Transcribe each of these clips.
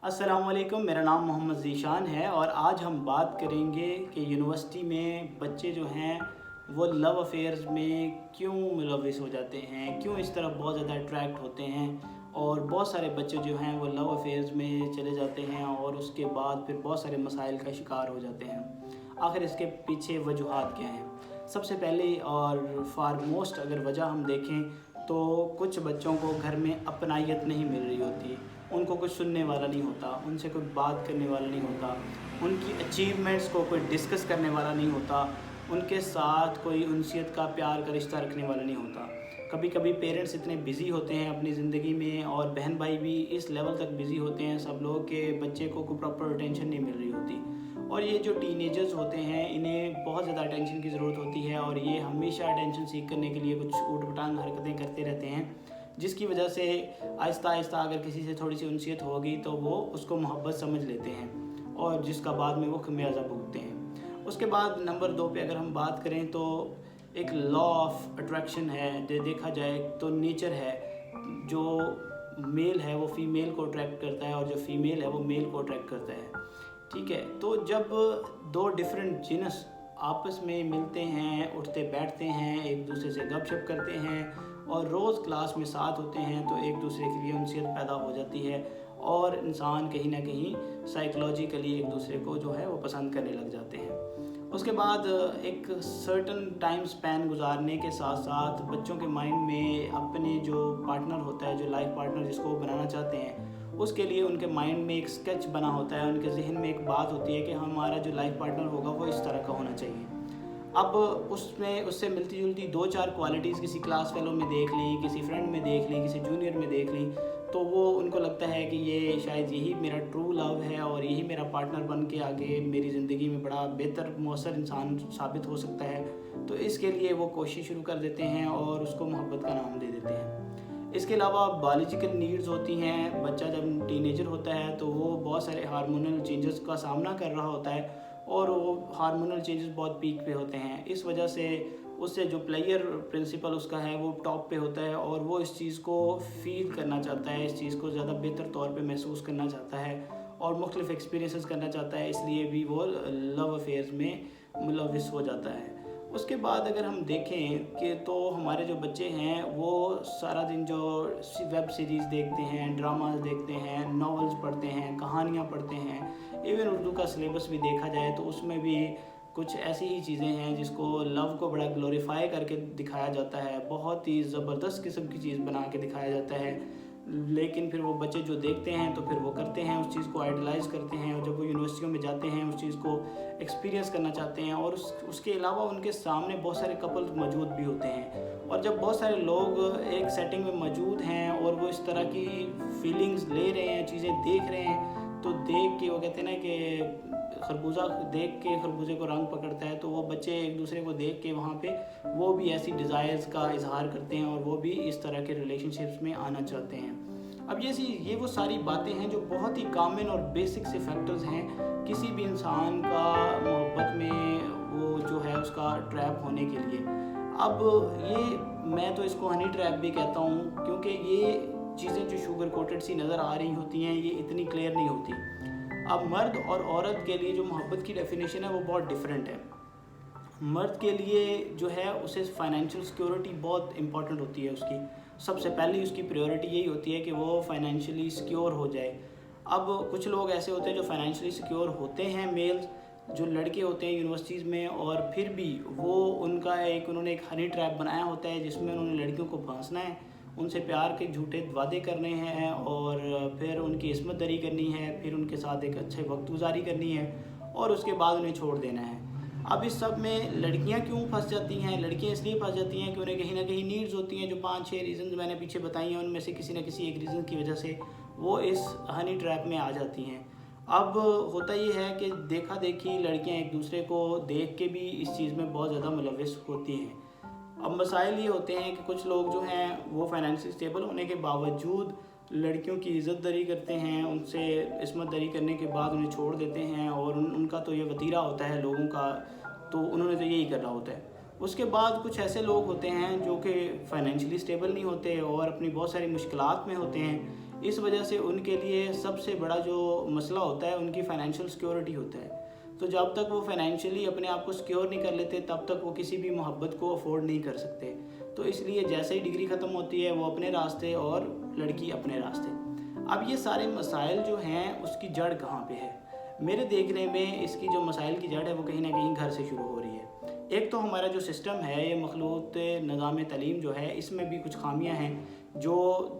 अस्सलाम वालेकुम, मेरा नाम मोहम्मद ज़ीशान है और आज हम बात करेंगे कि यूनिवर्सिटी में बच्चे जो हैं वो लव अफेयर्स में क्यों मुलविस हो जाते हैं, क्यों इस तरफ बहुत ज़्यादा अट्रैक्ट होते हैं और बहुत सारे बच्चे जो हैं वो लव अफेयर्स में चले जाते हैं और उसके बाद फिर बहुत सारे मसाइल का शिकार हो जाते हैं। आखिर इसके पीछे वजूहात क्या हैं? सबसे पहले और फारमोस्ट अगर वजह हम देखें तो कुछ बच्चों को घर में अपनायत नहीं मिल रही होती, उनको कुछ सुनने वाला नहीं होता, उनसे कोई बात करने वाला नहीं होता, उनकी अचीवमेंट्स को कोई डिस्कस करने वाला नहीं होता, उनके साथ कोई उनसियत का प्यार का रिश्ता रखने वाला नहीं होता। कभी कभी पेरेंट्स इतने बिज़ी होते हैं अपनी ज़िंदगी में और बहन भाई भी इस लेवल तक बिज़ी होते हैं सब लोग के बच्चे को कोई प्रॉपर अटेंशन नहीं मिल रही होती। और ये जो टीनेजर्स होते हैं इन्हें बहुत ज़्यादा अटेंशन की ज़रूरत होती है और ये हमेशा अटेंशन सीख करने के लिए कुछ ऊट पटांग हरकतें करते रहते हैं, जिसकी वजह से आहिस्ता आहिस्ता अगर किसी से थोड़ी सी उनसियत होगी तो वो उसको मोहब्बत समझ लेते हैं और जिसका बाद में वो खमियाजा भुगतते हैं। उसके बाद नंबर 2 पे अगर हम बात करें तो एक लॉ ऑफ अट्रैक्शन है, देखा जाए तो नेचर है, जो मेल है वो फीमेल को अट्रैक्ट करता है और जो फीमेल है वो मेल को अट्रैक्ट करता है। ठीक है, तो जब दो डिफरेंट जिनस आपस में मिलते हैं, उठते बैठते हैं, एक दूसरे से गपशप करते हैं और रोज़ क्लास में साथ होते हैं तो एक दूसरे के लिए उनसियत पैदा हो जाती है और इंसान कहीं ना कहीं साइकोलॉजिकली एक दूसरे को जो है वो पसंद करने लग जाते हैं। उसके बाद एक सर्टन टाइम स्पैन गुजारने के साथ साथ बच्चों के माइंड में अपने जो पार्टनर होता है, जो लाइफ पार्टनर जिसको वो बनाना चाहते हैं, उसके लिए उनके माइंड में एक स्केच बना होता है, उनके जहन में एक बात होती है कि हमारा जो लाइफ पार्टनर होगा वो इस तरह का होना चाहिए। अब उसमें उससे मिलती जुलती 2-4 क्वालिटीज़ किसी क्लास फेलो में देख ली, किसी फ्रेंड में देख ली, किसी जूनियर में देख ली, तो वो उनको लगता है कि ये शायद यही मेरा ट्रू लव है और यही मेरा पार्टनर बन के आगे मेरी ज़िंदगी में बड़ा बेहतर मौसर इंसान साबित हो सकता है। तो इसके लिए वो कोशिश शुरू कर देते हैं और उसको मोहब्बत का नाम दे देते हैं। इसके अलावा बायोलॉजिकल नीड्स होती हैं। बच्चा जब टीनेजर होता है तो वो बहुत सारे हार्मोनल चेंजेस का सामना कर रहा होता है और वो हार्मोनल चेंजेस बहुत पीक पे होते हैं। इस वजह से उससे जो प्लेयर प्रिंसिपल उसका है वो टॉप पे होता है और वो इस चीज़ को फील करना चाहता है, इस चीज़ को ज़्यादा बेहतर तौर पे महसूस करना चाहता है और मुख्तलिफ एक्सपीरियंसेस करना चाहता है, इसलिए भी वो लव अफेयर्स में मुलविस हो जाता है। उसके बाद अगर हम देखें कि तो हमारे जो बच्चे हैं वो सारा दिन जो वेब सीरीज़ देखते हैं, ड्रामास देखते हैं, नॉवेल्स पढ़ते हैं, कहानियाँ पढ़ते हैं, इवन उर्दू का सिलेबस भी देखा जाए तो उसमें भी कुछ ऐसी ही चीज़ें हैं जिसको लव को बड़ा ग्लोरीफाई करके दिखाया जाता है, बहुत ही ज़बरदस्त किस्म की चीज़ बना के दिखाया जाता है। लेकिन फिर वो बच्चे जो देखते हैं तो फिर वो करते हैं, उस चीज़ को आइडलाइज़ करते हैं और जब वो यूनिवर्सिटियों में जाते हैं उस चीज़ को एक्सपीरियंस करना चाहते हैं और उसके अलावा उनके सामने बहुत सारे कपल्स मौजूद भी होते हैं और जब बहुत सारे लोग एक सेटिंग में मौजूद हैं और वो इस तरह की फीलिंग्स ले रहे हैं, चीज़ें देख रहे हैं, तो देख के वो कहते हैं ना कि खरबूजा देख के खरबूजे को रंग पकड़ता है, तो वो बच्चे एक दूसरे को देख के वहाँ पे वो भी ऐसी डिज़ायर्स का इजहार करते हैं और वो भी इस तरह के रिलेशनशिप्स में आना चाहते हैं। अब ये वो सारी बातें हैं जो बहुत ही कॉमन और बेसिक से फैक्टर्स हैं किसी भी इंसान का मोहब्बत में वो जो है उसका ट्रैप होने के लिए। अब ये मैं तो इसको हनी ट्रैप भी कहता हूँ क्योंकि ये चीज़ें जो शुगर कोटेड सी नज़र आ रही होती हैं ये इतनी क्लियर नहीं होती। अब मर्द और औरत के लिए जो मोहब्बत की डेफिनेशन है वो बहुत डिफरेंट है। मर्द के लिए जो है उसे फाइनेंशियल सिक्योरिटी बहुत इंपॉर्टेंट होती है, उसकी सबसे पहले उसकी प्रायोरिटी यही होती है कि वो फाइनेंशियली सिक्योर हो जाए। अब कुछ लोग ऐसे होते हैं जो फाइनेंशियली सिक्योर होते हैं, मेल्स जो लड़के होते हैं यूनिवर्सिटीज़ में, और फिर भी वो उन्होंने एक हनी ट्रैप बनाया होता है जिसमें उन्होंने लड़कियों को फांसना है, उनसे प्यार के झूठे वादे करने हैं और फिर उनकी इस्मत दरी करनी है, फिर उनके साथ एक अच्छे वक्त गुजारी करनी है और उसके बाद उन्हें छोड़ देना है। अब इस सब में लड़कियां क्यों फंस जाती हैं? लड़कियां इसलिए फंस जाती हैं कि उन्हें कहीं ना कहीं नीड्स होती हैं, जो 5-6 रीज़न मैंने पीछे बताई हैं उनमें से किसी न किसी एक रीज़न की वजह से वो इस हनी ट्रैप में आ जाती हैं। अब होता ये है कि देखा देखी लड़कियां एक दूसरे को देख के भी इस चीज़ में बहुत ज़्यादा मुलविस होती हैं। अब मसाइल ये होते हैं कि कुछ लोग जो हैं वो फाइनेंशियल स्टेबल होने के बावजूद लड़कियों की इज़्ज़त दरी करते हैं, उनसे इस्मत दरी करने के बाद उन्हें छोड़ देते हैं और उनका तो ये वतीरा होता है लोगों का, तो उन्होंने तो यही करना होता है। उसके बाद कुछ ऐसे लोग होते हैं जो कि फाइनेंशियली स्टेबल नहीं होते और अपनी बहुत सारी मुश्किलात में होते हैं, इस वजह से उनके लिए सबसे बड़ा जो मसला होता है उनकी फ़ाइनेंशियल सिक्योरिटी होता है। तो जब तक वो फाइनेंशियली अपने आप को सिक्योर नहीं कर लेते तब तक वो किसी भी मोहब्बत को अफोर्ड नहीं कर सकते। तो इसलिए जैसे ही डिग्री ख़त्म होती है वो अपने रास्ते और लड़की अपने रास्ते। अब ये सारे मसाइल जो हैं उसकी जड़ कहाँ पे है? मेरे देखने में इसकी जो मसाइल की जड़ है वो कहीं ना कहीं घर से शुरू हो रही है। एक तो हमारा जो सिस्टम है, ये मखलूत निज़ाम तालीम जो है, इसमें भी कुछ खामियां हैं जो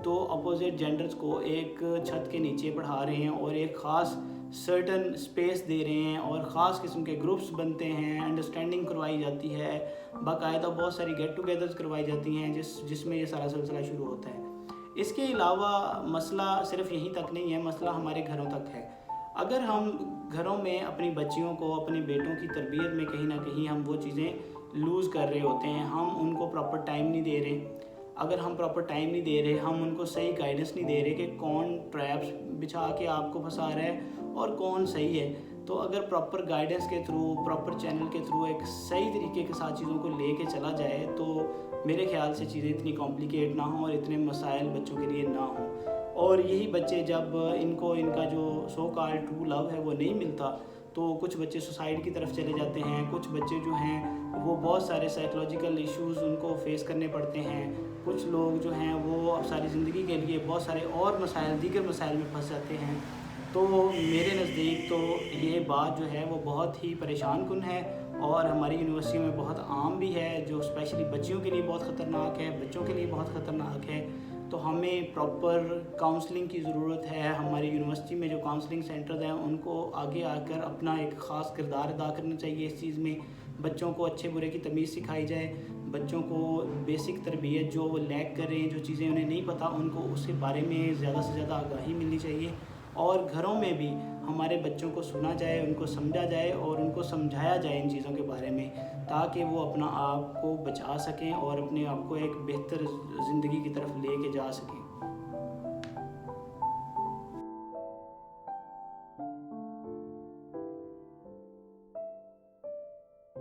दो अपोजिट जेंडर्स को एक छत के नीचे पढ़ा रहे हैं और एक ख़ास सर्टन स्पेस दे रहे हैं और ख़ास किस्म के ग्रुप्स बनते हैं, अंडरस्टैंडिंग करवाई जाती है, बाकायदा बहुत सारी गेट टुगेदर्स करवाई जाती हैं जिसमें ये सारा सिलसिला शुरू होता है। इसके अलावा मसला सिर्फ यहीं तक नहीं है, मसला हमारे घरों तक है। अगर हम घरों में अपनी बच्चियों को, अपने बेटों की तरबियत में कहीं ना कहीं हम वो चीज़ें लूज़ कर रहे होते हैं, हम उनको प्रॉपर टाइम नहीं दे रहे। अगर हम प्रॉपर टाइम नहीं दे रहे, हम उनको सही गाइडेंस नहीं दे रहे कि कौन ट्रैप्स बिछा के आपको फंसा रहा है और कौन सही है, तो अगर प्रॉपर गाइडेंस के थ्रू, प्रॉपर चैनल के थ्रू एक सही तरीके के साथ चीज़ों को लेके चला जाए तो मेरे ख्याल से चीज़ें इतनी कॉम्प्लिकेट ना हों और इतने मसाइल बच्चों के लिए ना हों। और यही बच्चे जब इनको इनका जो सो कॉल्ड ट्रू लव है वो नहीं मिलता तो कुछ बच्चे सुसाइड की तरफ चले जाते हैं, कुछ बच्चे जो हैं वो बहुत सारे साइकोलॉजिकल इश्यूज़ उनको फेस करने पड़ते हैं, कुछ लोग जो हैं वो अब सारी ज़िंदगी के लिए बहुत सारे और मसाइल, दीगर मसाइल में फंस जाते हैं। तो मेरे नज़दीक तो ये बात जो है वो बहुत ही परेशान कुन है और हमारी यूनिवर्सिटी में बहुत आम भी है, जो स्पेशली बच्चियों के लिए बहुत ख़तरनाक है, बच्चों के लिए बहुत ख़तरनाक है। तो हमें प्रॉपर काउंसलिंग की ज़रूरत है। हमारी यूनिवर्सिटी में जो काउंसलिंग सेंटर्स हैं उनको आगे आकर अपना एक ख़ास किरदार अदा करना चाहिए इस चीज़ में। बच्चों को अच्छे बुरे की तमीज़ सिखाई जाए, बच्चों को बेसिक तरबियत जो वो लैक कर रहे हैं, जो चीज़ें उन्हें नहीं पता, उनको उसके बारे में ज़्यादा से ज़्यादा आगाही मिलनी चाहिए। और घरों में भी हमारे बच्चों को सुना जाए, उनको समझा जाए और उनको समझाया जाए इन चीज़ों के बारे में, ताकि वो अपना आप को बचा सकें और अपने आप को एक बेहतर ज़िंदगी की तरफ ले के जा सकें।